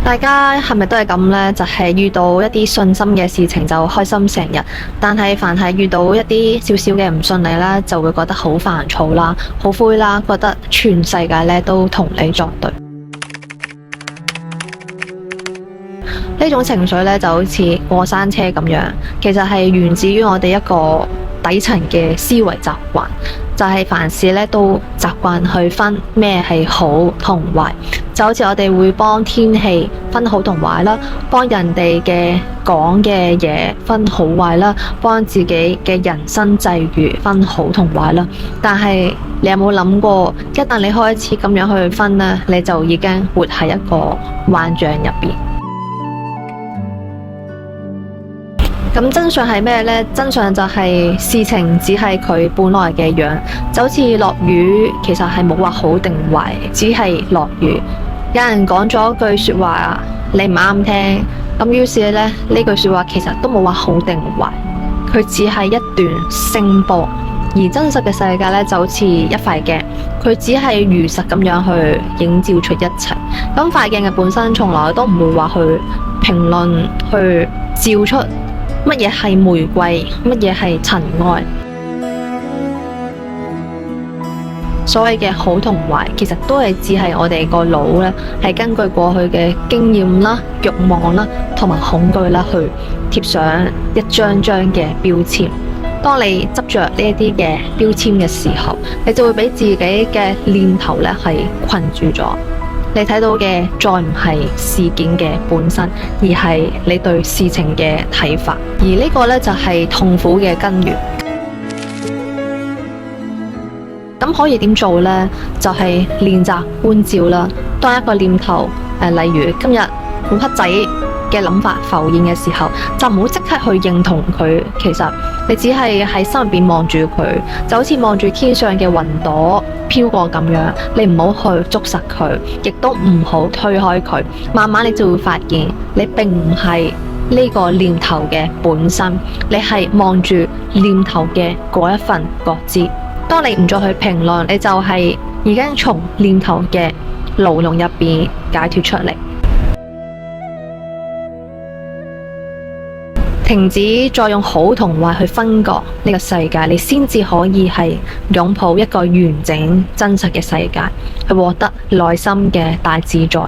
大家係咪都係咁呢？就係遇到一啲順心嘅事情就開心成日，但係凡係遇到一啲少少嘅唔順利啦，就會覺得好煩躁啦、好灰啦，覺得全世界咧都同你作對。呢種情緒咧就好似過山車咁樣，其實係源自於我哋一個底層嘅思維習慣，就係凡事咧都習慣去分咩係好同壞，就好似我哋會幫天氣分好同壞啦，幫人哋嘅講嘅嘢分好壞啦，幫自己嘅人生際遇分好同壞啦。但係你有冇諗過，一旦你開始咁樣去分呢，你就已經活喺一個幻象入邊。咁真相係咩呢？真相就係事情只係佢本來嘅樣，就好似落雨，其實係冇話好定壞，只係落雨。有人講咗句說話，你唔啱聽，咁於是呢句說話其實都冇話好定壞，佢只係一段聲波。而真實嘅世界呢，就好似一塊鏡，佢只係如實咁樣去映照出一切。咁塊鏡嘅本身從來都唔會話去評論，去照出乜嘢係玫瑰，乜嘢係塵埃。所謂嘅好同壞，其實都係只係我哋個腦呢，係根據過去嘅經驗啦、慾望啦，同埋恐懼啦，去貼上一張張嘅標籤。當你執着呢一啲嘅標籤嘅時候，你就會俾自己嘅念頭呢係困住咗。你睇到嘅再唔係事件嘅本身，而係你對事情嘅睇法，而呢個呢，就係痛苦嘅根源。咁可以點做呢？就係練習觀照啦。當一個念頭例如今日好黑仔嘅諗法浮現嘅時候，就唔好即刻去認同佢。其實你只係喺心入邊望住佢，就好似望住天上嘅雲朵飄過咁樣。你唔好去捉實佢，亦都唔好推開佢。慢慢你就會發現，你並唔係呢個念頭嘅本身，你係望住念頭嘅嗰一份覺知。當你唔再去評論，你就係已經從念頭嘅牢籠入邊解脫出嚟。停止再用好同壞去分割呢個世界，你先至可以係擁抱一個完整真實嘅世界，去獲得內心嘅大自在。